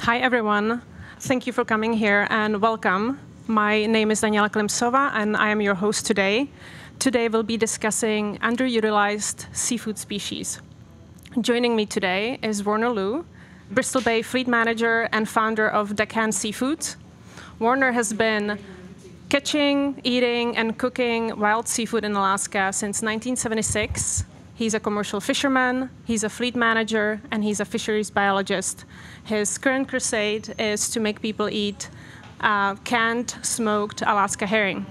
Hi, everyone. Thank you for coming here and welcome. My name is Daniela Klimsova, and I am your host today. Today, we'll be discussing underutilized seafood species. Joining me today is WARNERLI, Bristol Bay fleet manager and founder of DECKHAND Seafoods. Warner has been catching, eating, and cooking wild seafood in Alaska since 1976. He's a commercial fisherman, he's a fleet manager, and he's a fisheries biologist. His current crusade is to make people eat canned, smoked Alaska herring.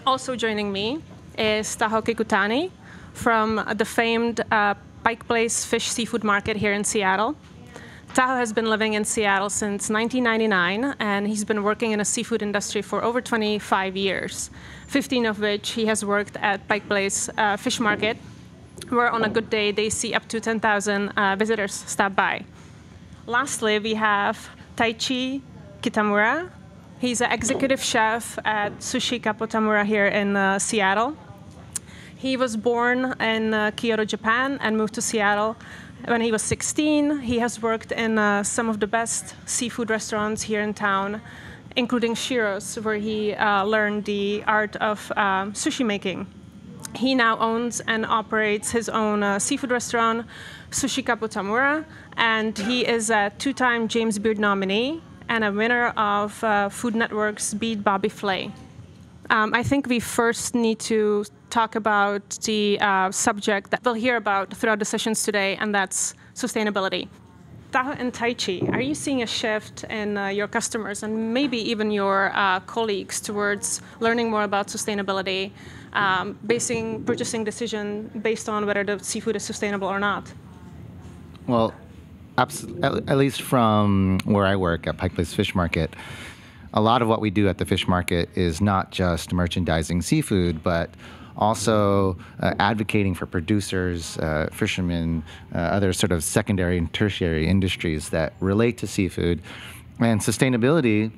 Also joining me is Taho Kikutani from the famed Pike Place Fish Seafood Market here in Seattle. Taho has been living in Seattle since 1999, and he's been working in the seafood industry for over 25 years, 15 of which he has worked at Pike Place Fish Market, where on a good day they see up to 10,000 visitors stop by. Lastly, we have TAICHI KITAMURA. He's an executive chef at Sushi KITAMURA here in Seattle. He was born in Kyoto, Japan, and moved to Seattle when he was 16. He has worked in some of the best seafood restaurants here in town, including Shiro's, where he learned the art of sushi making. He now owns and operates his own seafood restaurant, Sushi KITAMURA, and he is a two-time James Beard nominee and a winner of Food Network's Beat Bobby Flay. I think we first need to talk about the subject that we'll hear about throughout the sessions today, and that's sustainability. Taho and TAICHI, are you seeing a shift in your customers and maybe even your colleagues towards learning more about sustainability, basing purchasing decision based on whether the seafood is sustainable or not? Well, at least from where I work at Pike Place Fish Market, a lot of what we do at the fish market is not just merchandising seafood, but also advocating for producers, fishermen, other sort of secondary and tertiary industries that relate to seafood. And sustainability,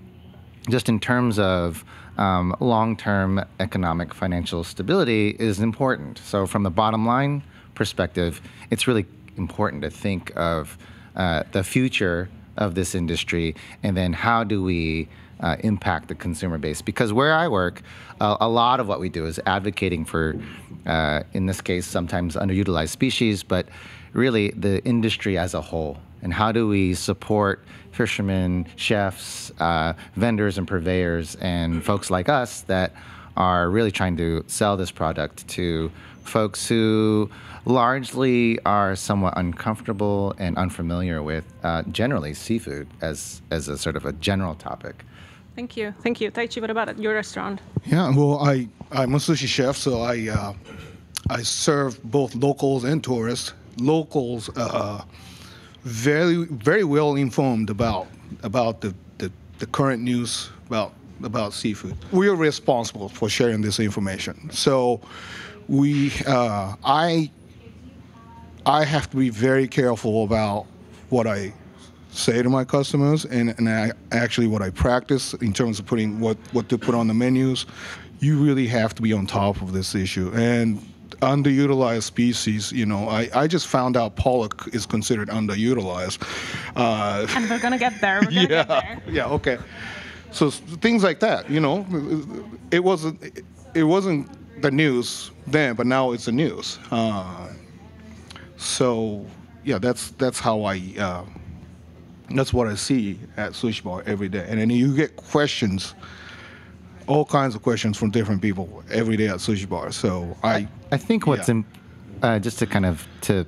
just in terms of long-term economic financial stability, is important. So from the bottom line perspective, it's really important to think of the future of this industry, and then how do we impact the consumer base. Because where I work, a lot of what we do is advocating for, in this case, sometimes underutilized species, but really the industry as a whole. And how do we support fishermen, chefs, vendors and purveyors, and folks like us that are really trying to sell this product to folks who largely are somewhat uncomfortable and unfamiliar with generally seafood as a sort of a general topic. Thank you. Thank you. TAICHI, what about at your restaurant? Yeah, well, I'm a sushi chef, so I serve both locals and tourists. Locals, very well informed about the current news about seafood. We are responsible for sharing this information. So I have to be very careful about what I say to my customers, and actually what I practice in terms of putting what to put on the menus. You really have to be on top of this issue. And underutilized species, I just found out pollock is considered underutilized. And we're gonna get there. Get there. Yeah. Okay. So things like that, it wasn't the news then, but now it's the news. So yeah, that's how that's what I see at Sushi Bar every day. And then you get questions, all kinds of questions from different people every day at Sushi Bar. So I think what's just to kind of to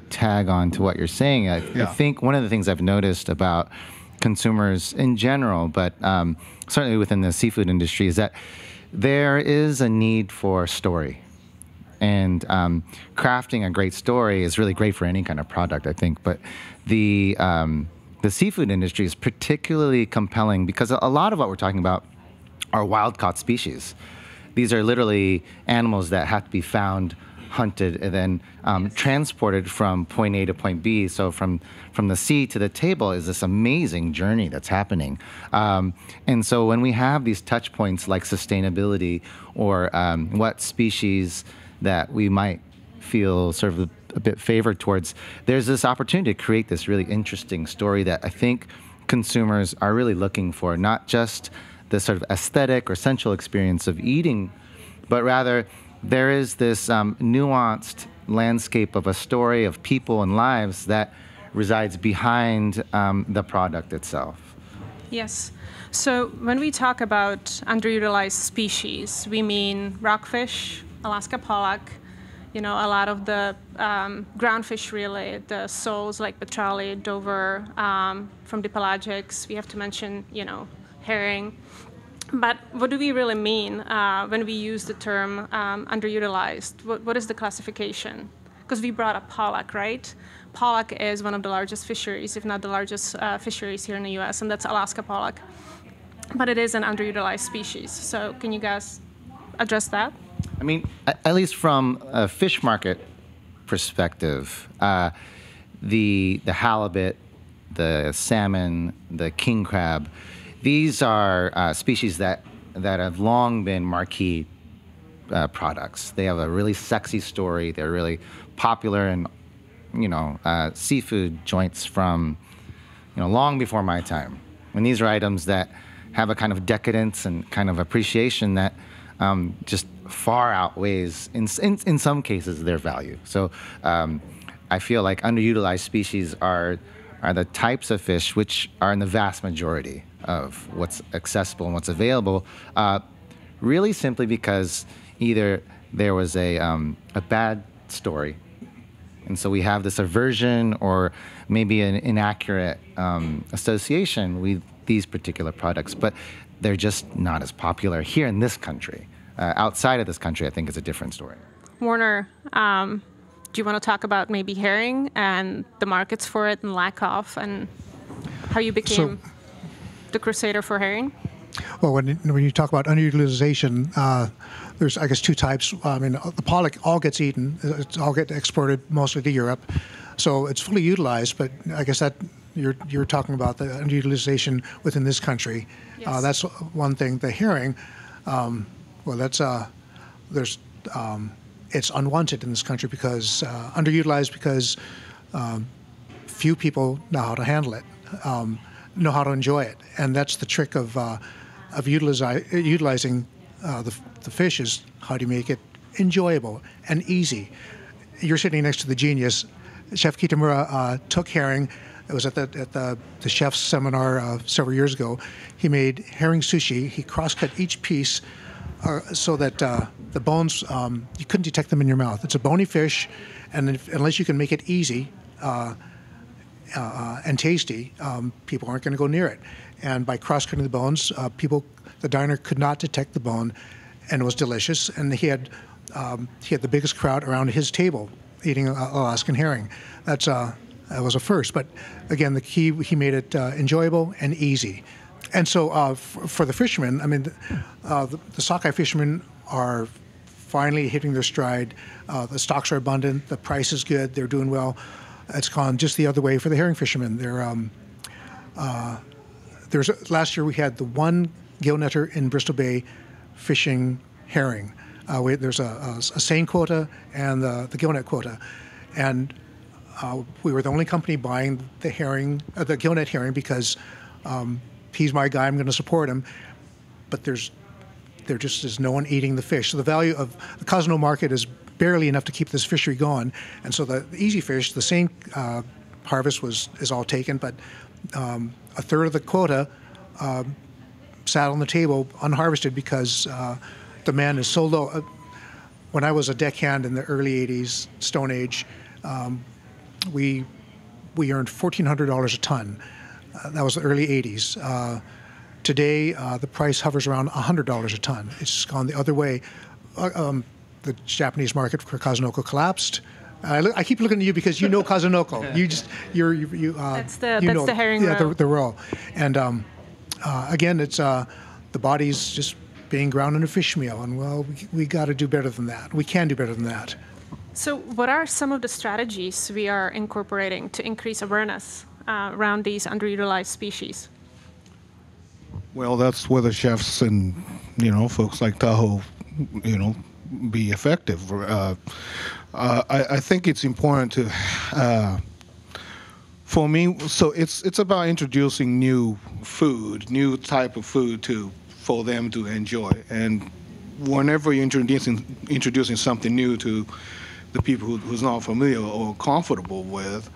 tag on to what you're saying, I think one of the things I've noticed about consumers in general, but certainly within the seafood industry, is that there is a need for story. And crafting a great story is really great for any kind of product, I think. But the seafood industry is particularly compelling because a lot of what we're talking about are wild-caught species. These are literally animals that have to be found, hunted, and then transported from point A to point B. So from the sea to the table is this amazing journey that's happening. And so when we have these touch points like sustainability or what species that we might feel sort of a bit favored towards, there's this opportunity to create this really interesting story that I think consumers are really looking for, not just the sort of aesthetic or sensual experience of eating, but rather there is this nuanced landscape of a story of people and lives that resides behind the product itself. Yes. So when we talk about underutilized species, we mean rockfish, Alaska pollock, a lot of the groundfish really, the soles like petrale, Dover, from the pelagics. We have to mention, herring. But what do we really mean when we use the term underutilized? What is the classification? Because we brought up pollock, right? Pollock is one of the largest fisheries, if not the largest fisheries here in the U.S., and that's Alaska pollock. But it is an underutilized species. So can you guys address that? I mean, at least from a fish market perspective, the halibut, the salmon, the king crab, these are species that have long been marquee products. They have a really sexy story. They're really popular in, seafood joints from, long before my time. And these are items that have a kind of decadence and kind of appreciation that just far outweighs, in some cases, their value. So I feel like underutilized species are the types of fish which are in the vast majority of what's accessible and what's available, really simply because either there was a bad story, and so we have this aversion or maybe an inaccurate association with these particular products, but they're just not as popular here in this country. Outside of this country, I think it's a different story. Warner, do you want to talk about maybe herring and the markets for it and lack of, and how you became the crusader for herring? Well, when you talk about underutilization, there's, I guess, two types. I mean, the pollock all gets eaten. It's all get exported mostly to Europe. So it's fully utilized, but I guess that you're talking about the underutilization within this country. Yes. That's one thing. The herring, well, that's it's unwanted in this country because underutilized because few people know how to handle it, know how to enjoy it, and that's the trick of utilizing the fish is how do you make it enjoyable and easy. You're sitting next to the genius. Chef KITAMURA took herring. It was at the chef's seminar several years ago. He made herring sushi. He cross-cut each piece so that the bones, you couldn't detect them in your mouth. It's a bony fish, and unless you can make it easy and tasty, people aren't going to go near it. And by cross-cutting the bones, the diner could not detect the bone, and it was delicious. And he had the biggest crowd around his table eating Alaskan herring. That was a first. But again, the key, he made it enjoyable and easy. And so for the fishermen, I mean, the sockeye fishermen are finally hitting their stride. The stocks are abundant. The price is good. They're doing well. It's gone just the other way for the herring fishermen. Last year we had the one gill netter in Bristol Bay fishing herring. There's a seine quota and the gill net quota, and we were the only company buying the gill net herring because he's my guy. I'm going to support him, but there just is no one eating the fish. So the value of the Cozumel market is barely enough to keep this fishery going, and so the easy fish, the seine harvest is all taken, but a third of the quota sat on the table unharvested because demand is so low. When I was a deckhand in the early 80s, Stone Age, we earned $1,400 a ton. That was the early 80s. Today, the price hovers around $100 a ton. It's gone the other way. The Japanese market for Kazunoko collapsed. I keep looking at you because you know Kazunoko. That's the herring roe. Yeah, the roe. And again, it's the body's just being ground into fish meal, and well, we got to do better than that. We can do better than that. So, what are some of the strategies we are incorporating to increase awareness around these underutilized species? Well, that's where the chefs and folks like Tahoe, be effective. I think it's important to, for me, so it's about introducing new food, new type of food for them to enjoy. And whenever you're introducing something new to the people who's not familiar or comfortable with,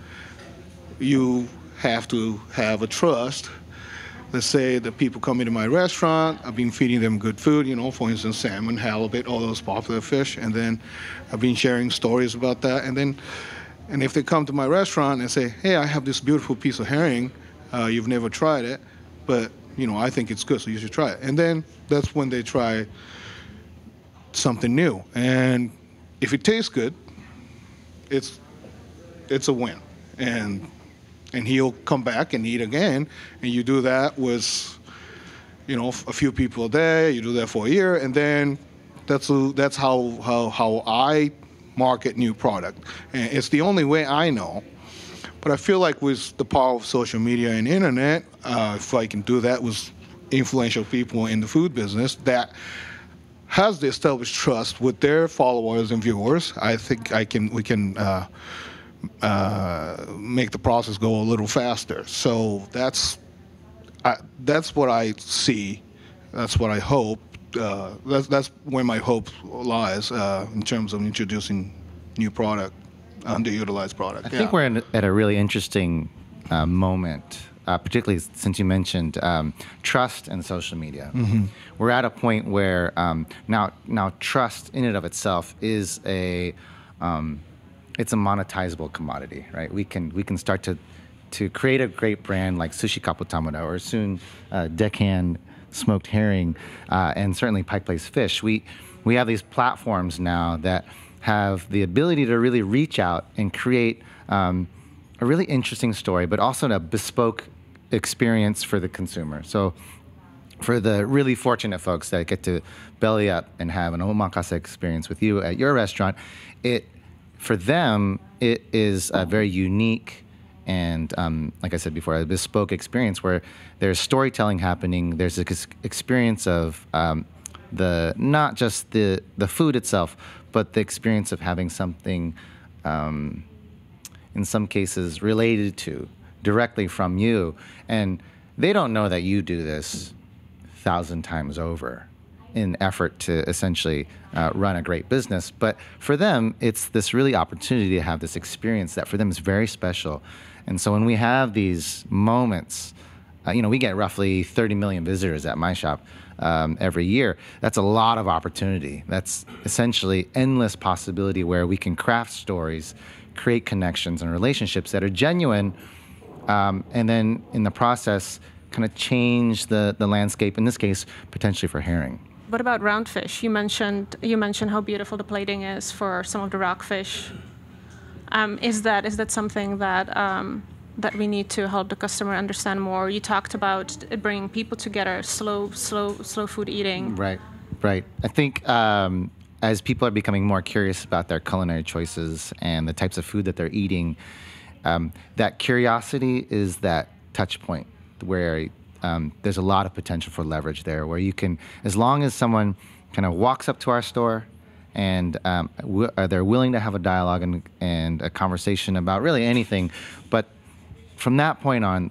you have to have a trust. Let's say the people come into my restaurant, I've been feeding them good food, for instance, salmon, halibut, all those popular fish, and then I've been sharing stories about that. And if they come to my restaurant and say, hey, I have this beautiful piece of herring, you've never tried it, but, I think it's good, so you should try it. And then that's when they try something new. And if it tastes good, it's a win. And he'll come back and eat again. And you do that with, a few people a day. You do that for a year, and then that's how I market new product. And it's the only way I know. But I feel like with the power of social media and internet, if I can do that with influential people in the food business that has the established trust with their followers and viewers, I think we can make the process go a little faster. So that's what I see. That's what I hope. That's where my hope lies in terms of introducing new product, underutilized product. I think we're at a really interesting moment, particularly since you mentioned trust and social media. Mm-hmm. We're at a point where now trust in and of itself is it's a monetizable commodity, right? We can start to create a great brand like Sushi KITAMURA, or soon Deckhand smoked herring, and certainly Pike Place fish. We have these platforms now that have the ability to really reach out and create a really interesting story, but also a bespoke experience for the consumer. So for the really fortunate folks that get to belly up and have an omakase experience with you at your restaurant, for them, it is a very unique and, like I said before, a bespoke experience where there's storytelling happening. There's this experience of not just the food itself, but the experience of having something, in some cases, related to directly from you. And they don't know that you do this 1,000 times over in effort to essentially run a great business. But for them, it's this really opportunity to have this experience that for them is very special. And so when we have these moments, we get roughly 30 million visitors at my shop every year. That's a lot of opportunity. That's essentially endless possibility where we can craft stories, create connections and relationships that are genuine, and then in the process kind of change the landscape, in this case, potentially for herring. What about roundfish? You mentioned how beautiful the plating is for some of the rockfish. Is that something that we need to help the customer understand more? You talked about bringing people together, slow food eating. Right. I think as people are becoming more curious about their culinary choices and the types of food that they're eating, that curiosity is that touch point where there's a lot of potential for leverage there, where you can, as long as someone kind of walks up to our store and they're willing to have a dialogue and a conversation about really anything, but from that point on,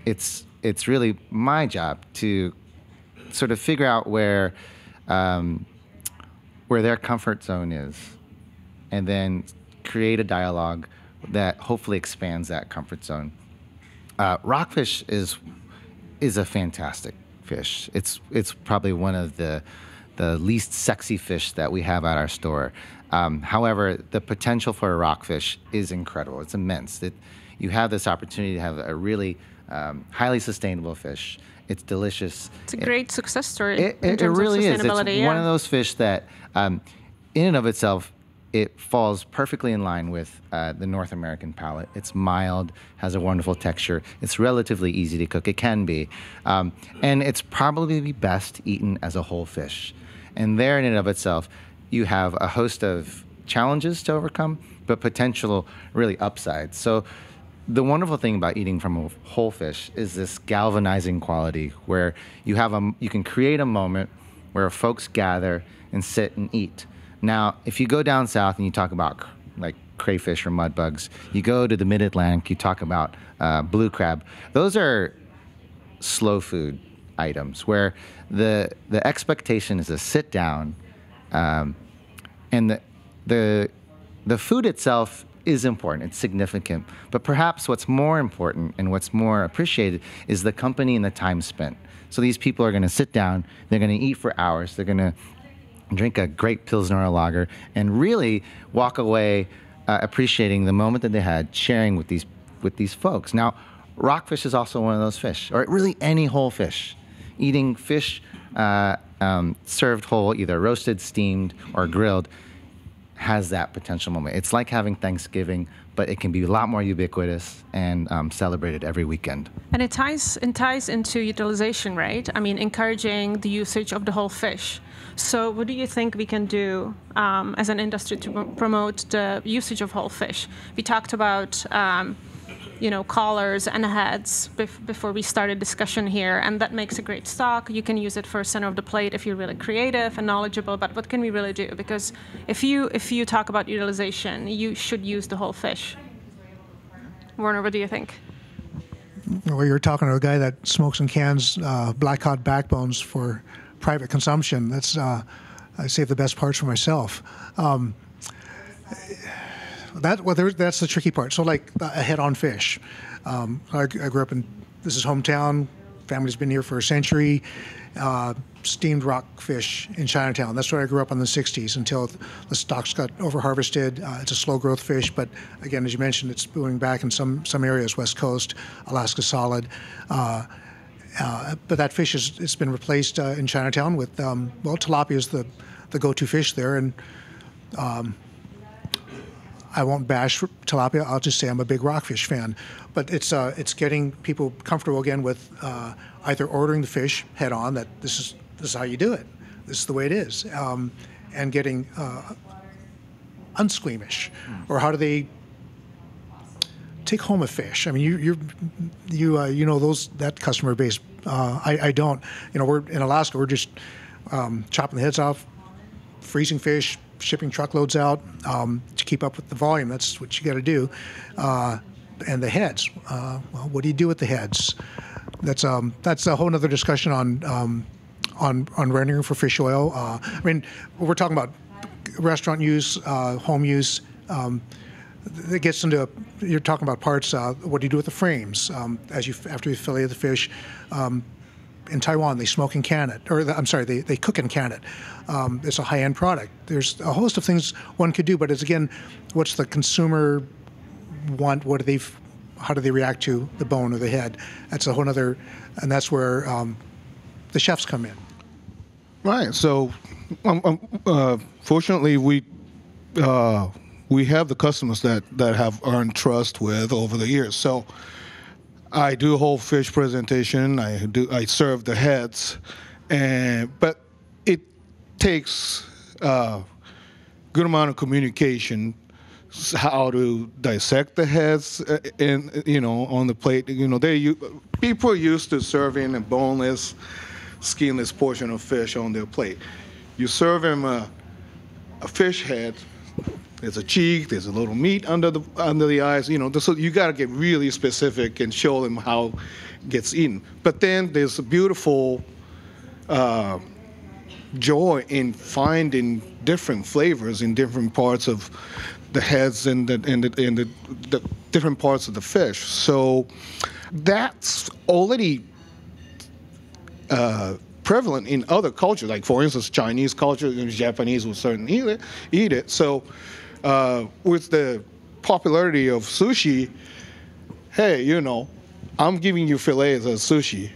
it's really my job to sort of figure out where their comfort zone is, and then create a dialogue that hopefully expands that comfort zone. Rockfish is a fantastic fish. It's probably one of the least sexy fish that we have at our store. However, the potential for a rockfish is incredible. It's immense. You have this opportunity to have a really highly sustainable fish. It's delicious. It's a great success story. It really is. It's one of those fish that, in and of itself, it falls perfectly in line with the North American palate. It's mild, has a wonderful texture. It's relatively easy to cook. It can be. And it's probably best eaten as a whole fish. And there in and of itself, you have a host of challenges to overcome, but potential really upsides. So the wonderful thing about eating from a whole fish is this galvanizing quality where you can create a moment where folks gather and sit and eat. Now, if you go down south and you talk about crayfish or mud bugs. You go to the mid-Atlantic, you talk about blue crab. Those are slow food items where the expectation is to sit down, and the food itself is important, it's significant, but perhaps what's more important and what's more appreciated is the company and the time spent. So these people are going to sit down, they're going to eat for hours, they're going to drink a great Pilsner or lager, and really walk away appreciating the moment that they had sharing with these folks. Now, rockfish is also one of those fish, or really any whole fish. Eating fish served whole, either roasted, steamed, or grilled, has that potential moment. It's like having Thanksgiving, but it can be a lot more ubiquitous and celebrated every weekend. And it ties into utilization, right? I mean, encouraging the usage of the whole fish. So what do you think we can do as an industry to promote the usage of whole fish? We talked about collars and heads before we started discussion here, and that makes a great stock. You can use it for center of the plate if you're really creative and knowledgeable, but what can we really do? Because if you talk about utilization, you should use the whole fish. Warner, what do you think? Well, you're talking to a guy that smokes and cans black cod backbones for private consumption. That's I save the best parts for myself. That's the tricky part. So like a head-on fish. I grew up in, this is hometown, family's been here for a century. Steamed rockfish in Chinatown. That's where I grew up in the 60s until the stocks got over-harvested. It's a slow-growth fish, but again, as you mentioned, it's booming back in some areas, West Coast, Alaska solid. But that fish it's been replaced in Chinatown with, tilapia is the go-to fish there, and I won't bash tilapia. I'll just say I'm a big rockfish fan. But it's getting people comfortable again with either ordering the fish head on, that this is how you do it. This is the way it is, and getting unsqueamish, or how do they take home a fish? I mean, you know that customer base. I don't. We're in Alaska. We're just chopping the heads off, freezing fish, shipping truckloads out to keep up with the volume. That's what you got to do. And the heads. Well, what do you do with the heads? That's a whole other discussion on rendering for fish oil. I mean, we're talking about restaurant use, home use. It gets into, you're talking about parts. What do you do with the frames after you fillet the fish? In Taiwan, they smoke and can it, they cook and can it. It's a high-end product. There's a host of things one could do, but it's again, what's the consumer want? How do they react to the bone or the head? That's a whole other, and that's where the chefs come in. Right. So, fortunately, we have the customers that have earned trust with over the years. So, I do a whole fish presentation. I serve the heads, but it takes a good amount of communication. How to dissect the heads, on the plate. People are used to serving a boneless, skinless portion of fish on their plate. You serve them a fish head. There's a cheek. There's a little meat under the eyes. So you got to get really specific and show them how it gets eaten. But then there's a beautiful joy in finding different flavors in different parts of the heads and the different parts of the fish. So that's already prevalent in other cultures. Like, for instance, Chinese culture and Japanese will certainly eat it. So with the popularity of sushi, hey, I'm giving you fillets as sushi.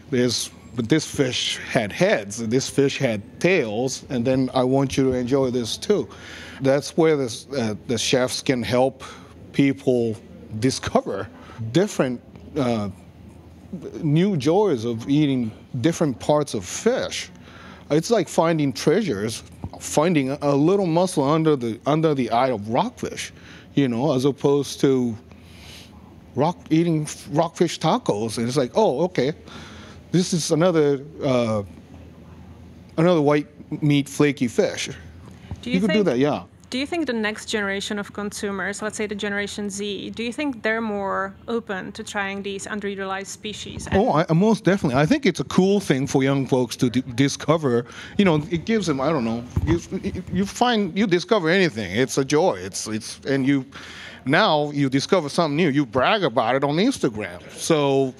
But this fish had heads, and this fish had tails, and then I want you to enjoy this too. That's where the chefs can help people discover different new joys of eating different parts of fish. It's like finding treasures, finding a little mussel under the eye of rockfish, as opposed to eating rockfish tacos. And it's like, oh, okay. This is another white meat flaky fish. You could do that, yeah. Do you think the next generation of consumers, let's say the Generation Z, do you think they're more open to trying these underutilized species? Most definitely. I think it's a cool thing for young folks to discover. You know, it gives them, I don't know, you discover anything. It's a joy. Now you discover something new. You brag about it on Instagram. So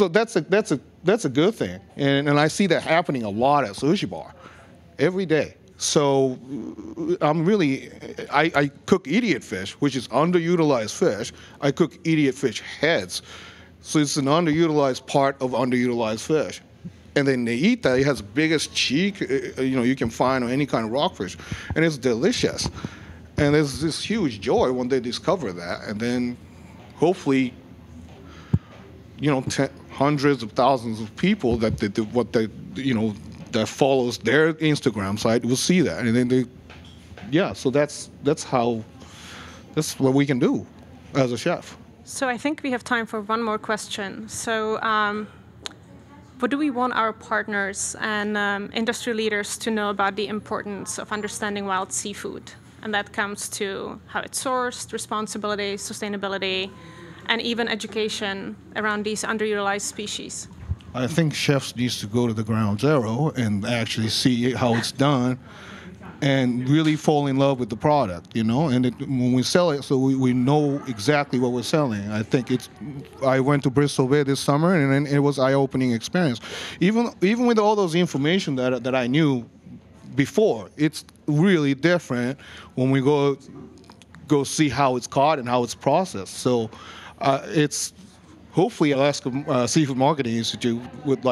that's a good thing. And I see that happening a lot at Sushi Bar every day. So I cook idiot fish, which is underutilized fish. I cook idiot fish heads. So it's an underutilized part of underutilized fish. And then they eat that. It has the biggest cheek, you can find on any kind of rockfish. And it's delicious. And there's this huge joy when they discover that. And then hopefully, hundreds of thousands of people that that follows their Instagram site will see that, and then so that's what we can do as a chef. So I think we have time for one more question. So what do we want our partners and industry leaders to know about the importance of understanding wild seafood? And that comes to how it's sourced, responsibility, sustainability, and even education around these underutilized species. I think chefs needs to go to the ground zero and actually see how it's done and really fall in love with the product, and when we sell it, so we know exactly what we're selling. I think I went to Bristol Bay this summer, and it was an eye-opening experience. Even with all those information that I knew before, it's really different when we go see how it's caught and how it's processed. So it's hopefully Alaska Seafood Marketing Institute would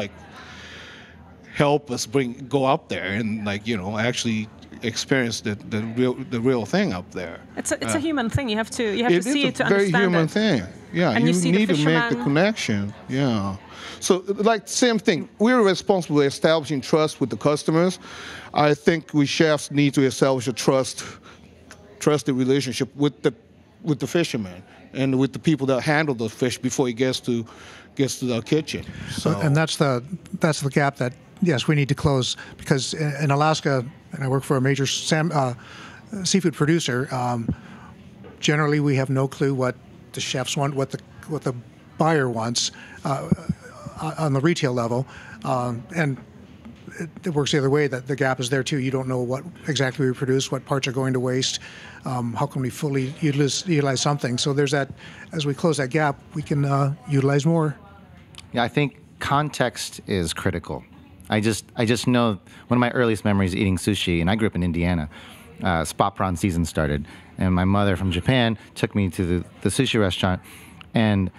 help us go up there and actually experience the real thing up there. It's a human thing. You have to see it to understand it. It's a very human thing. Yeah, and you need to make the connection. Yeah. So same thing. We're responsible for establishing trust with the customers. I think we chefs need to establish a trusted relationship with the fishermen and with the people that handle the fish before it gets to the kitchen. So. And that's the gap that, yes, we need to close, because in Alaska, and I work for a major seafood producer, generally we have no clue what the chefs want, what the buyer wants on the retail level, and it works the other way, that the gap is there too. You don't know what exactly we produce, what parts are going to waste, how can we fully utilize something. So there's that, as we close that gap, we can utilize more. Yeah, I think context is critical. I just know one of my earliest memories eating sushi, and I grew up in Indiana, spot prawn season started, and my mother from Japan took me to the sushi restaurant, and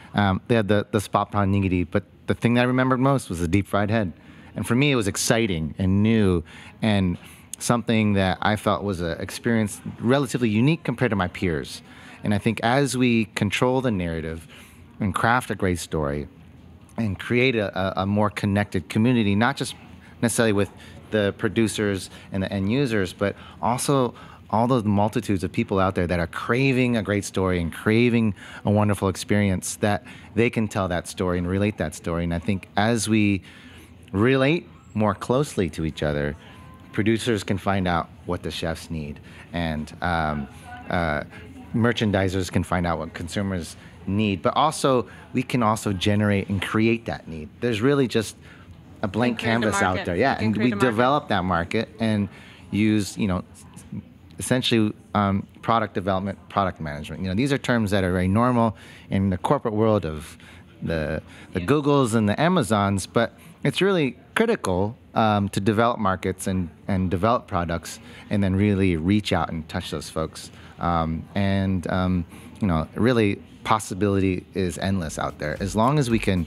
they had the spot prawn nigiri, but the thing that I remembered most was the deep fried head. And for me, it was exciting and new and something that I felt was an experience relatively unique compared to my peers. And I think as we control the narrative and craft a great story and create a more connected community, not just necessarily with the producers and the end users, but also all those multitudes of people out there that are craving a great story and craving a wonderful experience, that they can tell that story and relate that story. And I think as we relate more closely to each other, producers can find out what the chefs need, and merchandisers can find out what consumers need, but also we can also generate and create that need. There's really just a blank canvas out there. Yeah, and we develop that market and use, essentially product development, product management. These are terms that are very normal in the corporate world of the Googles and the Amazons, but it's really critical to develop markets and develop products, and then really reach out and touch those folks. Really, possibility is endless out there as long as we can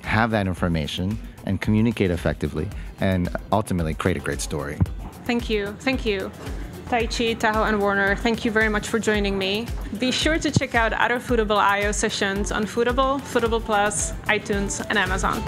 have that information and communicate effectively, and ultimately create a great story. Thank you. TAICHI, Tahoe, and Warner, thank you very much for joining me. Be sure to check out other Foodable I/O sessions on Foodable, Foodable Plus, iTunes, and Amazon.